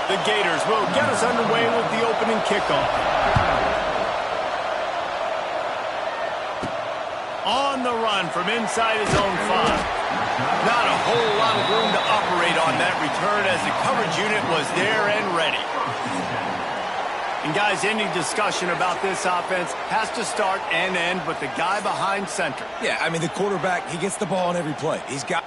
The Gators will get us underway with the opening kickoff. On the run from inside his own 5. Not a whole lot of room to operate on that return as the coverage unit was there and ready. And guys, any discussion about this offense has to start and end with the guy behind center. Yeah, I mean, the quarterback, he gets the ball on every play. He's got...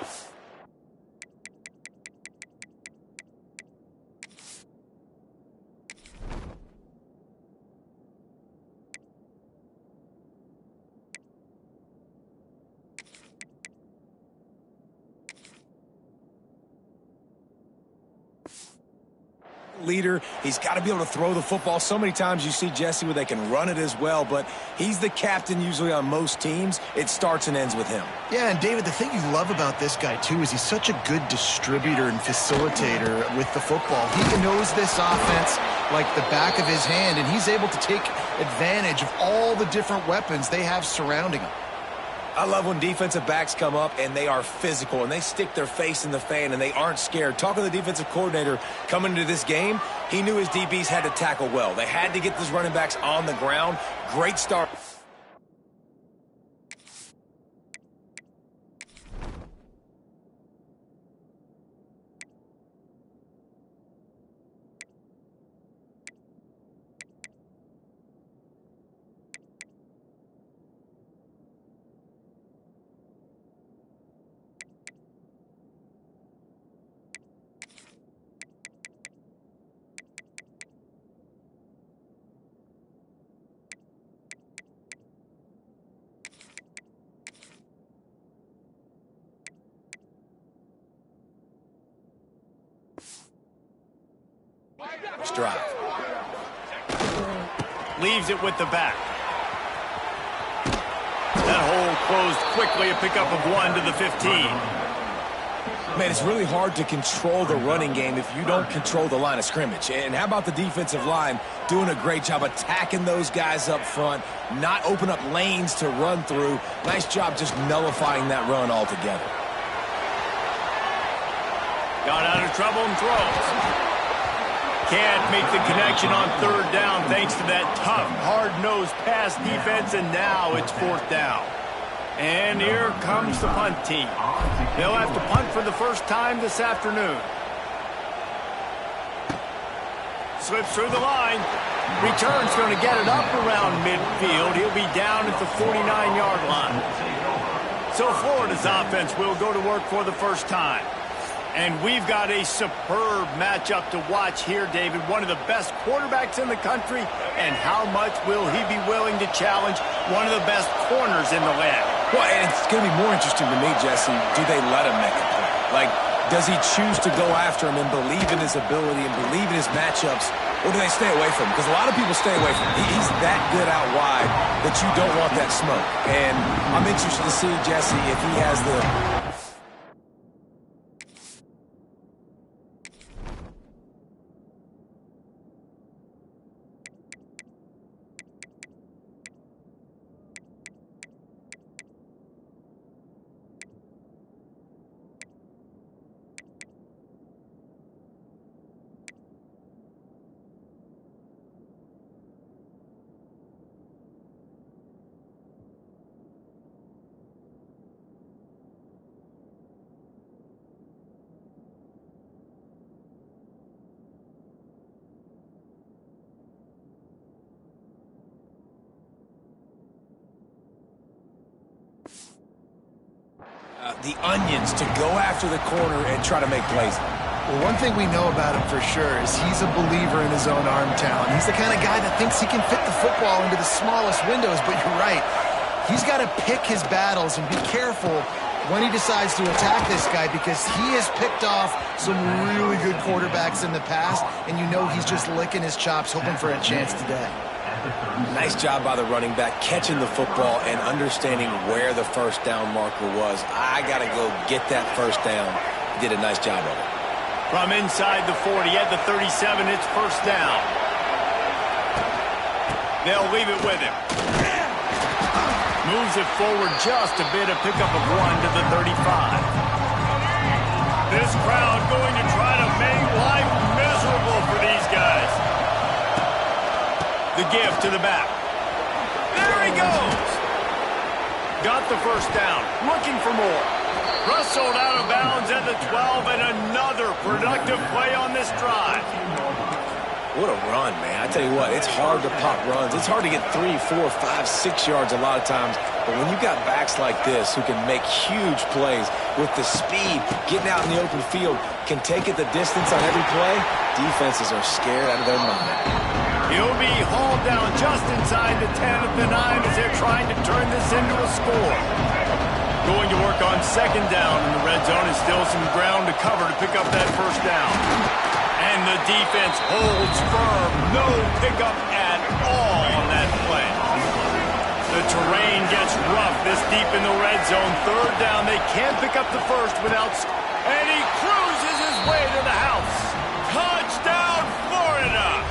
leader. He's got to be able to throw the football. So many times you see Jesse where they can run it as well, but he's the captain usually on most teams. It starts and ends with him. Yeah, and David, the thing you love about this guy too is he's such a good distributor and facilitator with the football. He knows this offense like the back of his hand, and he's able to take advantage of all the different weapons they have surrounding him. I love when defensive backs come up and they are physical and they stick their face in the fan and they aren't scared. Talking to the defensive coordinator coming into this game, he knew his DBs had to tackle well. They had to get those running backs on the ground. Great start. Drive. Leaves it with the back. That hole closed quickly, a pickup of 1 to the 15. Man, it's really hard to control the running game if you don't control the line of scrimmage. And how about the defensive line doing a great job attacking those guys up front, not open up lanes to run through. Nice job just nullifying that run altogether. Got out of trouble and throws. Can't make the connection on 3rd down thanks to that tough, hard-nosed pass defense, and now it's 4th down. And here comes the punt team. They'll have to punt for the first time this afternoon. Slips through the line. Return's going to get it up around midfield. He'll be down at the 49-yard line. So Florida's offense will go to work for the first time. And we've got a superb matchup to watch here, David. One of the best quarterbacks in the country. And how much will he be willing to challenge one of the best corners in the land? Well, and it's going to be more interesting to me, Jesse, do they let him make a play? Like, does he choose to go after him and believe in his ability and believe in his matchups, or do they stay away from him? Because a lot of people stay away from him. He's that good out wide that you don't want that smoke. And I'm interested to see, Jesse, if he has the... the onions to go after the corner and try to make plays. Well, one thing we know about him for sure is he's a believer in his own arm talent. He's the kind of guy that thinks he can fit the football into the smallest windows, but you're right. He's got to pick his battles and be careful when he decides to attack this guy, because he has picked off some really good quarterbacks in the past, and you know he's just licking his chops hoping for a chance today. Nice job by the running back, catching the football and understanding where the first down marker was. I got to go get that first down. He did a nice job of it. From inside the 40 at the 37, it's first down. They'll leave it with him. Moves it forward just a bit, a pickup of 1 to the 35. This crowd going to try to make life miserable for The give to the back. There he goes. Got the first down. Looking for more. Wrestled out of bounds at the 12, and another productive play on this drive. What a run, man. I tell you what, it's hard to pop runs. It's hard to get 3, 4, 5, 6 yards a lot of times. But when you got backs like this who can make huge plays with the speed, getting out in the open field, can take it the distance on every play, defenses are scared out of their mind. He'll be hauled down just inside the 10 at the 9 as they're trying to turn this into a score. Going to work on second down in the red zone, and still some ground to cover to pick up that first down. And the defense holds firm. No pickup at all on that play. The terrain gets rough this deep in the red zone. Third down, they can't pick up the first without... And he cruises his way to the house. Touchdown, Florida!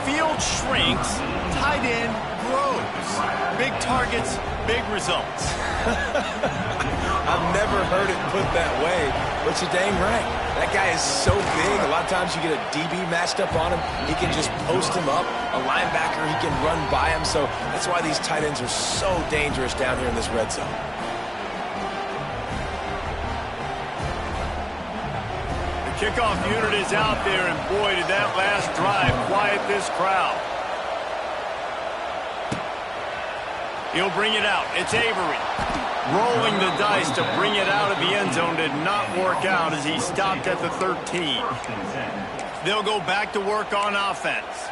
Field shrinks, tight end grows. Big targets, big results. I've never heard it put that way, but you're dang right. That guy is so big. A lot of times you get a DB matched up on him. He can just post him up. A linebacker, he can run by him. So that's why these tight ends are so dangerous down here in this red zone. The kickoff unit is out there, and boy, did that last drive quiet this crowd. He'll bring it out. It's Avery. Rolling the dice to bring it out of the end zone did not work out as he stopped at the 13. They'll go back to work on offense.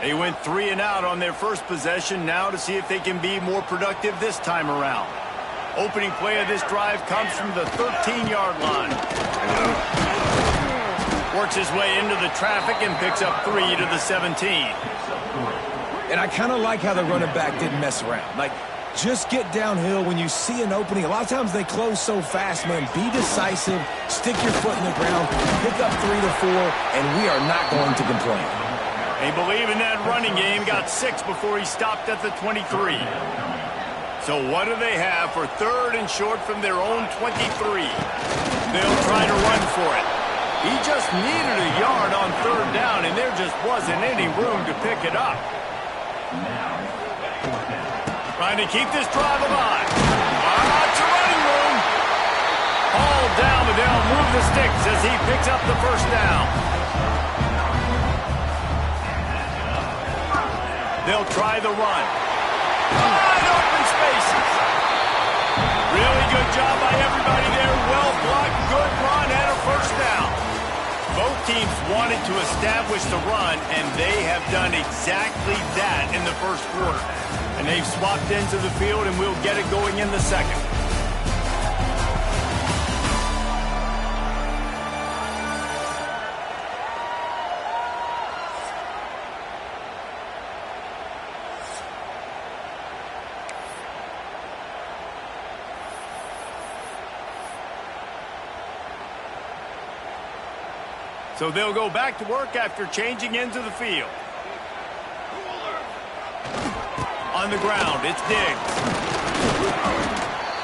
They went 3 and out on their first possession, now to see if they can be more productive this time around. Opening play of this drive comes from the 13-yard line. Works his way into the traffic and picks up 3 to the 17. And I kind of like how the running back didn't mess around. Like, just get downhill when you see an opening. A lot of times they close so fast, man. Be decisive, stick your foot in the ground, pick up 3 to 4, and we are not going to complain. They believe in that running game. Got 6 before he stopped at the 23. So what do they have for third and short from their own 23? They'll try to run for it. He just needed a yard on third down, and there just wasn't any room to pick it up. Trying to keep this drive alive. Lots of running room. All down, but they'll move the sticks as he picks up the first down. They'll try the run. Wide open spaces. Really good job by everybody there. Well blocked, good run, and a first down. Both teams wanted to establish the run, and they have done exactly that in the first quarter. And they've swapped into the field, and we'll get it going in the second. So they'll go back to work after changing into the field. On the ground, it's Diggs.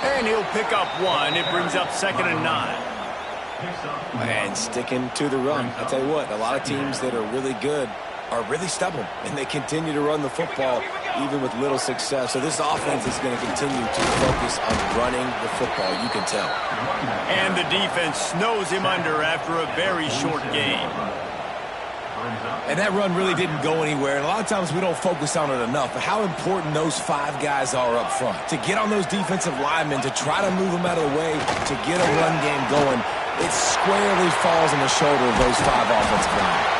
And he'll pick up 1. It brings up 2nd and 9. And sticking to the run. I tell you what, a lot of teams that are really good are really stubborn, and they continue to run the football even with little success. So this offense is going to continue to focus on running the football, you can tell. And the defense snows him under after a very short game. And that run really didn't go anywhere. And a lot of times we don't focus on it enough, but how important those 5 guys are up front. To get on those defensive linemen, to try to move them out of the way, to get a run game going, it squarely falls on the shoulder of those 5 offensive linemen.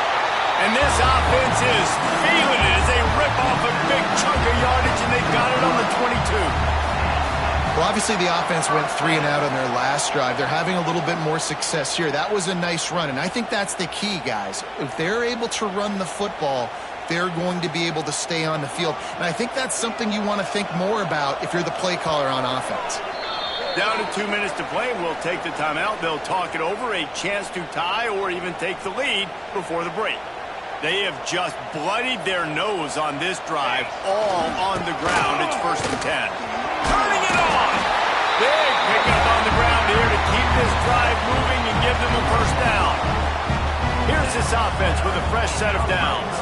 And this offense is feeling it as they rip off a big chunk of yardage, and they got it on the 22. Well, obviously the offense went 3 and out on their last drive. They're having a little bit more success here. That was a nice run, and I think that's the key, guys. If they're able to run the football, they're going to be able to stay on the field. And I think that's something you want to think more about if you're the play caller on offense. Down to 2 minutes to play. We'll take the timeout. They'll talk it over, a chance to tie or even take the lead before the break. They have just bloodied their nose on this drive, all on the ground. It's 1st and 10. Turning it on. Big pickup on the ground here to keep this drive moving and give them a first down. Here's this offense with a fresh set of downs.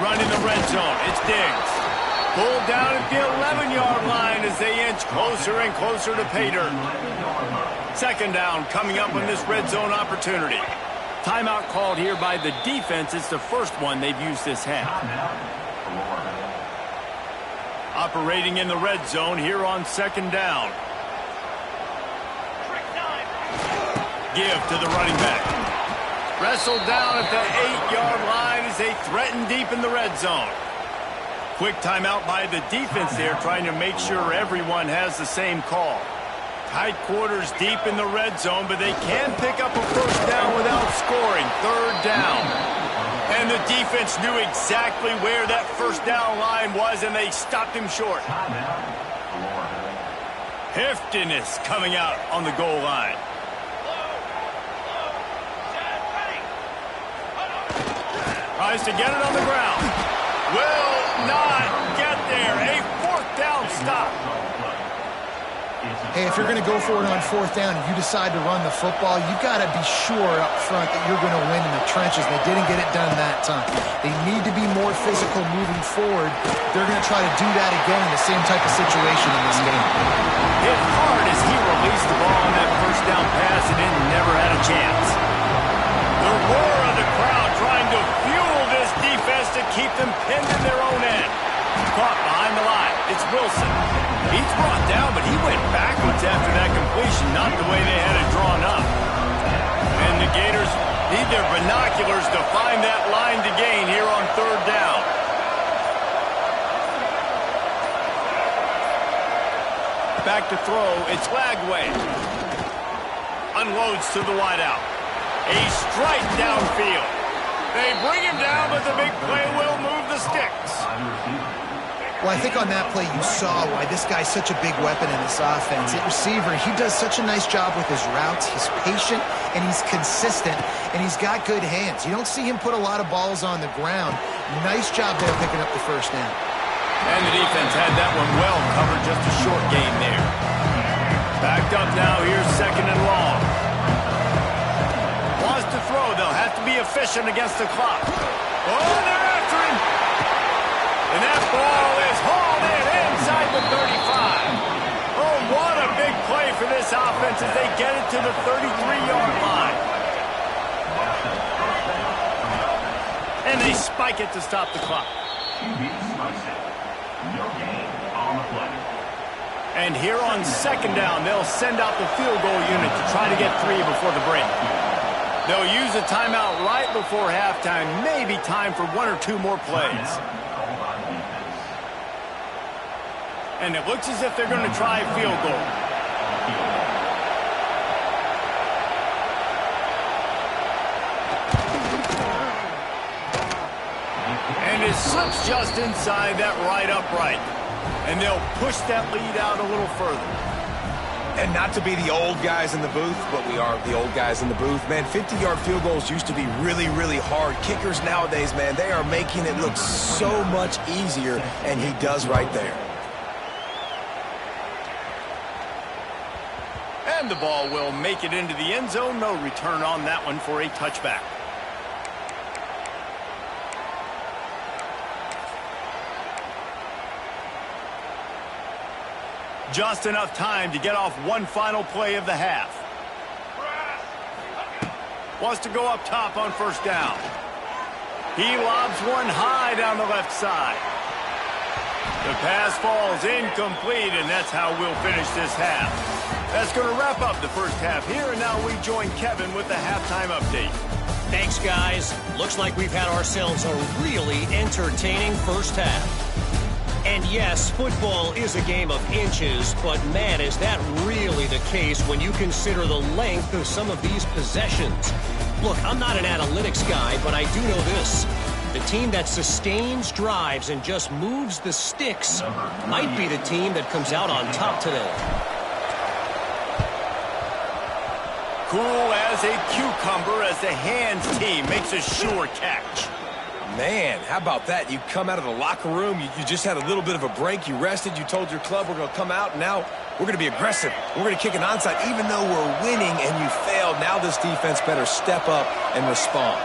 Running the red zone. It's Diggs. Pulled down at the 11-yard line as they inch closer and closer to pay dirt. Second down coming up on this red zone opportunity. Timeout called here by the defense. It's the first one they've used this half. Operating in the red zone here on second down. Give to the running back. Wrestled down at the 8-yard line as they threaten deep in the red zone. Quick timeout by the defense there, trying to make sure everyone has the same call. Tight quarters deep in the red zone, but they can pick up a first down without scoring. Third down. And the defense knew exactly where that first down line was, and they stopped him short. Heftiness coming out on the goal line. Tries to get it on the ground. Will not get there. A fourth down stop. Hey, if you're going to go for it on fourth down and you decide to run the football, you've got to be sure up front that you're going to win in the trenches. They didn't get it done that time. They need to be more physical moving forward. They're going to try to do that again in the same type of situation in this game. Hit hard as he released the ball on that first down pass and it never had a chance. The roar of the crowd trying to fuel this defense to keep them pinned in their own end. Caught behind the line. It's Wilson. He's brought down, but he went backwards after that completion, not the way they had it drawn up. And the Gators need their binoculars to find that line to gain here on third down. Back to throw. It's Lagway. Unloads to the wideout. A strike downfield. They bring him down, but the big play will move the sticks. Well, I think on that play you saw why this guy's such a big weapon in this offense. At receiver, he does such a nice job with his routes. He's patient, and he's consistent, and he's got good hands. You don't see him put a lot of balls on the ground. Nice job there picking up the first down. And the defense had that one well covered, just a short gain there. Backed up now, here's second and long. Wants to throw, they'll have to be efficient against the clock. Oh, they're after him! And that ball is hauled in inside the 35. Oh, what a big play for this offense as they get it to the 33-yard line. And they spike it to stop the clock. And here on second down, they'll send out the field goal unit to try to get 3 before the break. They'll use a timeout right before halftime, maybe time for 1 or 2 more plays. And it looks as if they're going to try a field goal. And it slips just inside that right upright. And they'll push that lead out a little further. And not to be the old guys in the booth, but we are the old guys in the booth. Man, 50-yard field goals used to be really, really hard. Kickers nowadays, man, they are making it look so much easier, and he does right there. And the ball will make it into the end zone. No return on that one for a touchback. Just enough time to get off one final play of the half. Wants to go up top on first down. He lobs one high down the left side. The pass falls incomplete, and that's how we'll finish this half. That's going to wrap up the first half here, and now we join Kevin with the halftime update. Thanks, guys. Looks like we've had ourselves a really entertaining first half. And yes, football is a game of inches, but man, is that really the case when you consider the length of some of these possessions. Look, I'm not an analytics guy, but I do know this. The team that sustains drives and just moves the sticks might be the team that comes out on top today. Cool as a cucumber as the hands team makes a sure catch. Man, how about that? You come out of the locker room, you just had a little bit of a break, you rested, you told your club we're going to come out, and now we're going to be aggressive. We're going to kick an onside. Even though we're winning and you failed, now this defense better step up and respond.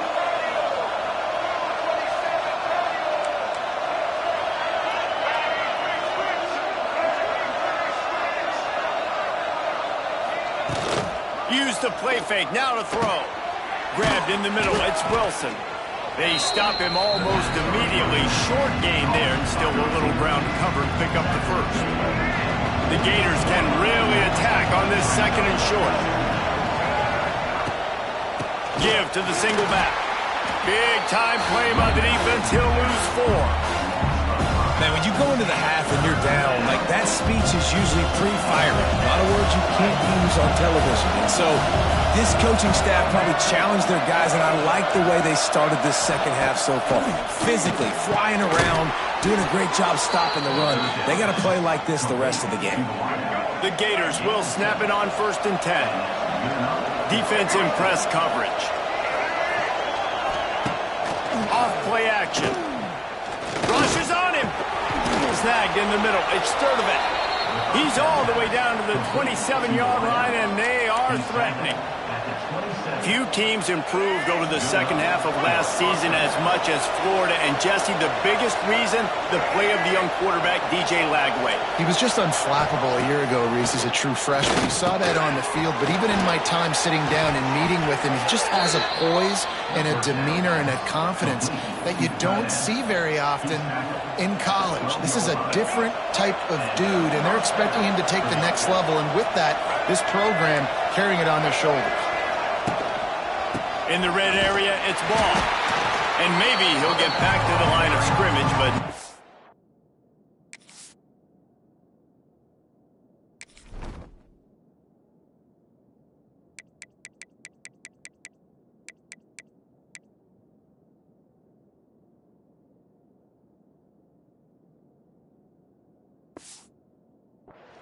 Just a play fake. Now to throw. Grabbed in the middle. It's Wilson. They stop him almost immediately. Short gain there, and still a little ground to cover to pick up the first. The Gators can really attack on this second and short. Give to the single back. Big time play by the defense. He'll lose 4. Man, when you go into the half and you're down, like that speech is usually pre-firing. A lot of words you can't use on television. And so this coaching staff probably challenged their guys, and I like the way they started this second half so far. Physically, flying around, doing a great job stopping the run. They got to play like this the rest of the game. The Gators will snap it on 1st and 10. Defense in press coverage. Off play action. Rushes on him. Snagged in the middle. It's Sturdivant. He's all the way down to the 27-yard line, and they are threatening. Few teams improved over the second half of last season as much as Florida. And, Jesse, the biggest reason, the play of the young quarterback, DJ Lagway. He was just unflappable a year ago, Reese, as a true freshman. You saw that on the field, but even in my time sitting down and meeting with him, he just has a poise and a demeanor and a confidence that you don't see very often in college. This is a different type of dude, and they're expecting him to take the next level. And with that, this program carrying it on their shoulders. In the red area, it's ball. And maybe he'll get back to the line of scrimmage, but...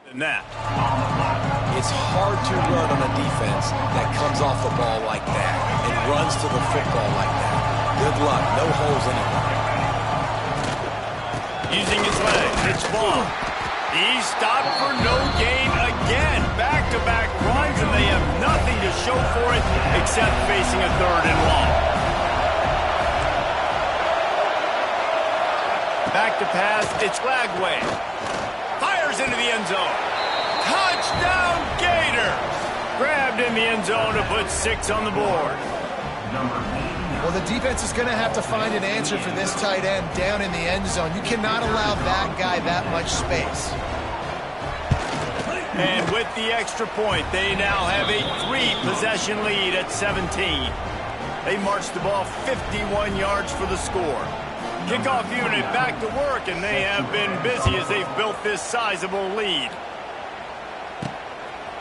than that. It's hard to run on a defense that comes off the ball like that and runs to the football like that. Good luck. No holes anywhere. Using his leg. It's ball. He's stopped for no gain again. Back-to-back runs, and they have nothing to show for it except facing a 3rd and long. Back to pass. It's Lagway. Fires into the end zone. Touchdown Gators! Grabbed in the end zone to put 6 on the board. Well, the defense is going to have to find an answer for this tight end down in the end zone. You cannot allow that guy that much space. And with the extra point, they now have a 3-possession lead at 17. They marched the ball 51 yards for the score. Kickoff unit back to work, and they have been busy as they've built this sizable lead.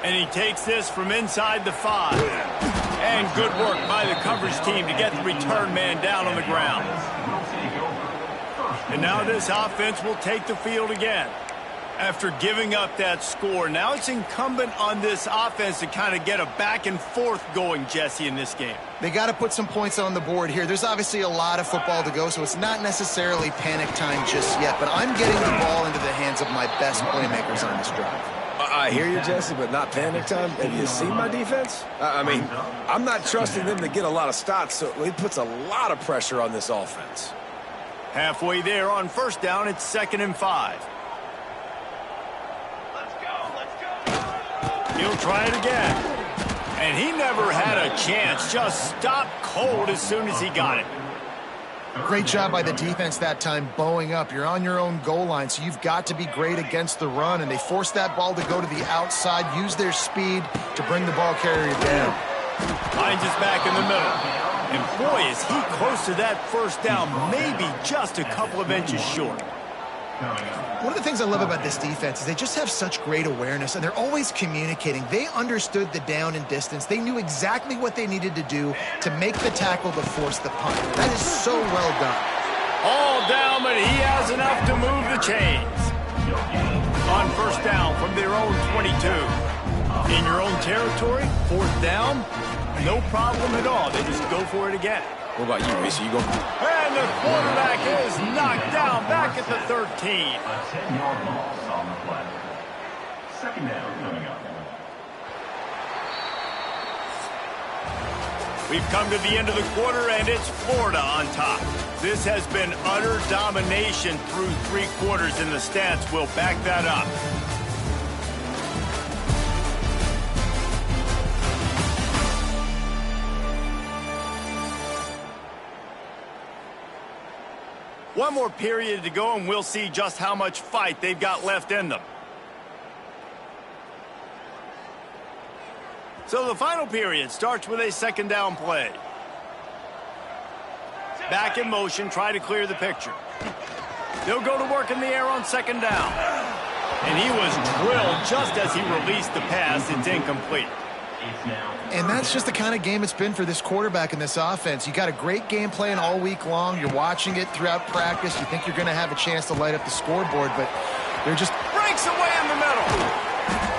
And he takes this from inside the 5. And good work by the coverage team to get the return man down on the ground. And now this offense will take the field again. After giving up that score, now it's incumbent on this offense to kind of get a back and forth going, Jesse, in this game. They got to put some points on the board here. There's obviously a lot of football to go, so it's not necessarily panic time just yet. But I'm getting the ball into the hands of my best playmakers on this drive. I hear you, Jesse, but not panic time. Have you seen my defense? I mean, I'm not trusting them to get a lot of stops, so it puts a lot of pressure on this offense. Halfway there on 1st down, it's 2nd and 5. He'll try it again. And he never had a chance. Just stopped cold as soon as he got it. Great job by the defense that time, bowing up. You're on your own goal line, so you've got to be great against the run. And they forced that ball to go to the outside, use their speed to bring the ball carrier down. Finds his back in the middle. And boy, is he close to that 1st down, maybe just a couple of inches short. One of the things I love about this defense is they just have such great awareness, and they're always communicating. They understood the down and distance. They knew exactly what they needed to do to make the tackle to force the punt. That is so well done. All down, but he has enough to move the chains. On 1st down from their own 22. In your own territory, 4th down, no problem at all. They just go for it again. What about you, Reese? You go. And the quarterback is knocked down back at the 13. A 10-yard loss on the play. 2nd down coming up. We've come to the end of the quarter, and it's Florida on top. This has been utter domination through 3 quarters, and the stats will back that up. One more period to go, and we'll see just how much fight they've got left in them. So the final period starts with a second down play. Back in motion, try to clear the picture. They'll go to work in the air on second down. And he was drilled just as he released the pass. It's incomplete. And that's just the kind of game it's been for this quarterback in this offense. You got a great game plan all week long. You're watching it throughout practice. You think you're going to have a chance to light up the scoreboard, but they're just... Breaks away in the middle.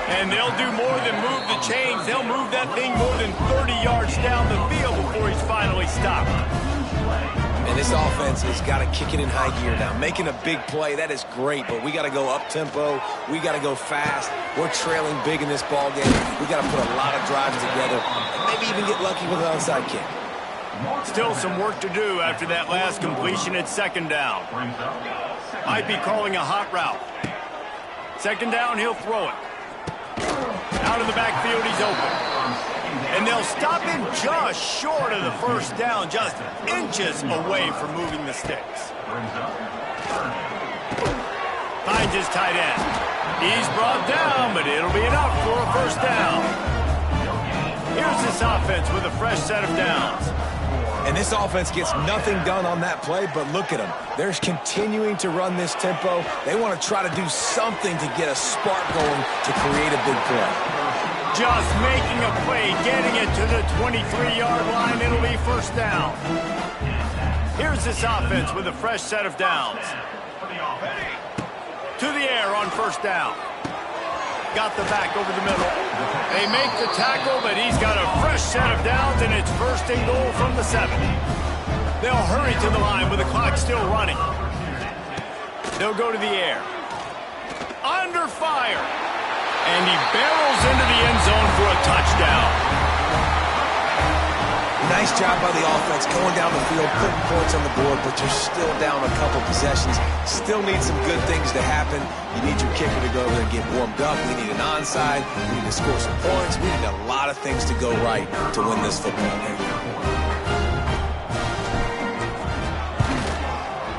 And they'll do more than move the chains. They'll move that thing more than 30 yards down the field before he's finally stopped. And this offense has got to kick it in high gear now. Making a big play, that is great, but we got to go up-tempo. We got to go fast. We're trailing big in this ball game. We got to put a lot of drives together and maybe even get lucky with an onside kick. Still some work to do after that last completion at second down. Might be calling a hot route. Second down, he'll throw it. Out of the backfield, he's open. And they'll stop him just short of the first down, just inches away from moving the sticks. Finds his tight end. He's brought down, but it'll be enough for a first down. Here's this offense with a fresh set of downs. And this offense gets nothing done on that play, but look at them. They're continuing to run this tempo. They want to try to do something to get a spark going to create a big play. Just making a play, getting it to the 23-yard line. It'll be first down. Here's this offense with a fresh set of downs. To the air on first down. Got the back over the middle. They make the tackle, but he's got a fresh set of downs, and it's first and goal from the 7. They'll hurry to the line with the clock still running. They'll go to the air. Under fire. And he barrels into the end zone for a touchdown. Nice job by the offense going down the field, putting points on the board, but you're still down a couple possessions. Still need some good things to happen. You need your kicker to go over there and get warmed up. We need an onside. We need to score some points. We need a lot of things to go right to win this football game.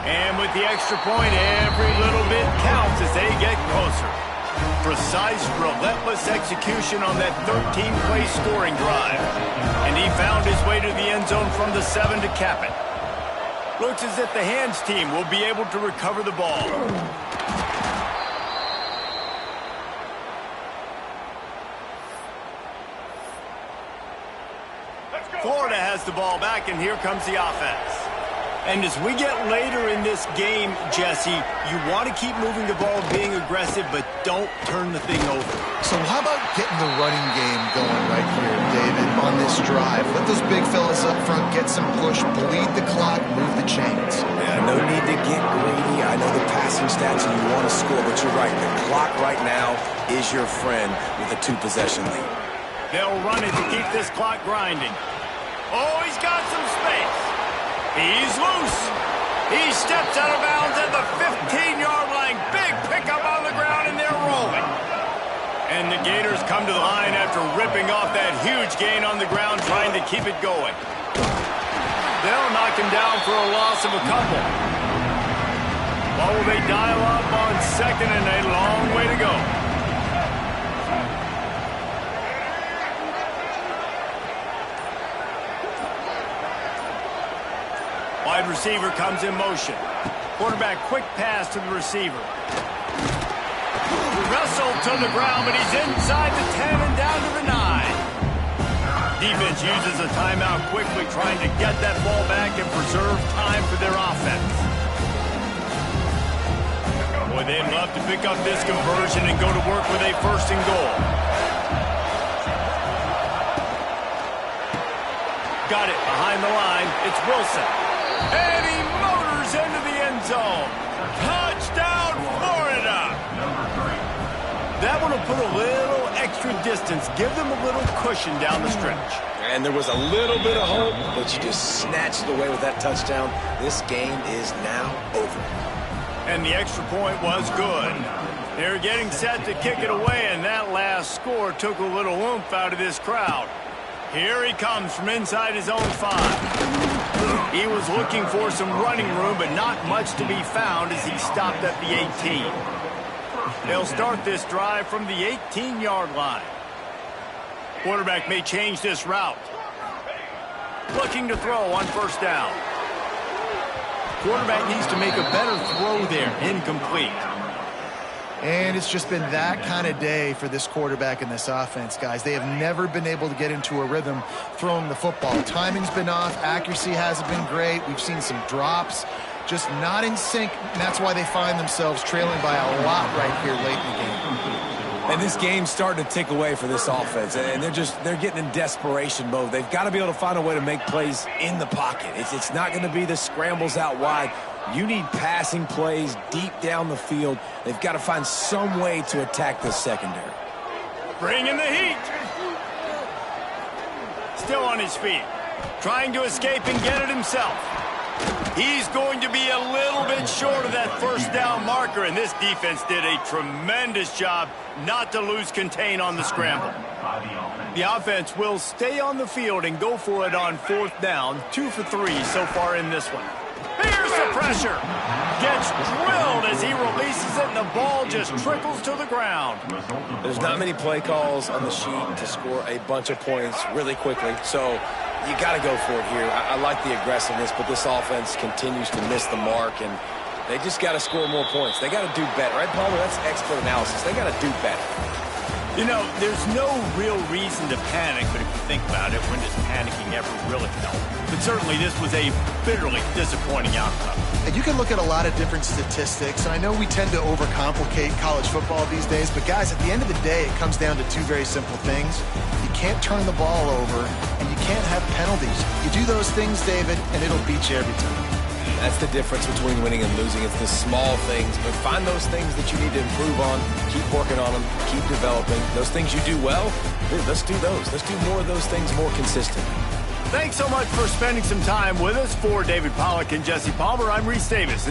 And with the extra point, every little bit counts as they get closer. Precise, relentless execution on that 13-play scoring drive. And he found his way to the end zone from the 7 to cap it. Looks as if the hands team will be able to recover the ball. Florida has the ball back, and here comes the offense. And as we get later in this game, Jesse, you want to keep moving the ball, being aggressive, but don't turn the thing over. So how about getting the running game going right here, David, on this drive? Let those big fellas up front get some push, bleed the clock, move the chains. Yeah, no need to get greedy. I know the passing stats and you want to score, but you're right. The clock right now is your friend with a 2-possession lead. They'll run it to keep this clock grinding. Oh, he's got some space. He's loose. He steps out of bounds at the 15-yard line. Big pickup on the ground, and they're rolling. And the Gators come to the line after ripping off that huge gain on the ground, trying to keep it going. They'll knock him down for a loss of a couple. What will they dial up on second, and a long way to go. Wide receiver comes in motion. Quarterback quick pass to the receiver. Wrestled to the ground, but he's inside the 10 and down to the 9. Defense uses a timeout quickly, trying to get that ball back and preserve time for their offense. Boy, they'd love to pick up this conversion and go to work with a first and goal. Got it behind the line. It's Wilson. And he motors into the end zone. Touchdown, Florida! That one will put a little extra distance, give them a little cushion down the stretch. And there was a little bit of hope, but you just snatched it away with that touchdown. This game is now over. And the extra point was good. They're getting set to kick it away, and that last score took a little oomph out of this crowd. Here he comes from inside his own 5. He was looking for some running room, but not much to be found as he stopped at the 18. They'll start this drive from the 18-yard line. Quarterback may change this route. Looking to throw on first down. Quarterback needs to make a better throw there. Incomplete. And it's just been that kind of day for this quarterback and this offense, guys. They have never been able to get into a rhythm throwing the football. Timing's been off. Accuracy hasn't been great. We've seen some drops. Just not in sync, and that's why they find themselves trailing by a lot right here late in the game. And this game's starting to tick away for this offense, and they're getting in desperation mode. They've got to be able to find a way to make plays in the pocket. It's not going to be the scrambles out wide. You need passing plays deep down the field. They've got to find some way to attack this secondary. Bring in the heat. Still on his feet. Trying to escape and get it himself. He's going to be a little bit short of that first down marker, and this defense did a tremendous job not to lose contain on the scramble. The offense will stay on the field and go for it on fourth down. 2 for 3 so far in this one. Here's the pressure. Gets drilled as he releases it, and the ball just trickles to the ground. There's not many play calls on the sheet to score a bunch of points really quickly, so you got to go for it here. I like the aggressiveness, but this offense continues to miss the mark, and they just got to score more points. They got to do better. Right, Palmer? That's expert analysis. They got to do better. You know, there's no real reason to panic, but if you think about it, when does panicking ever really help? But certainly this was a bitterly disappointing outcome. And you can look at a lot of different statistics, and I know we tend to overcomplicate college football these days, but guys, at the end of the day, it comes down to two very simple things. You can't turn the ball over, and you can't have penalties. You do those things, David, and it'll beat you every time. That's the difference between winning and losing. It's the small things, but find those things that you need to improve on. Keep working on them. Keep developing. Those things you do well, dude, let's do those. Let's do more of those things more consistently. Thanks so much for spending some time with us. For David Pollack and Jesse Palmer, I'm Reese Davis.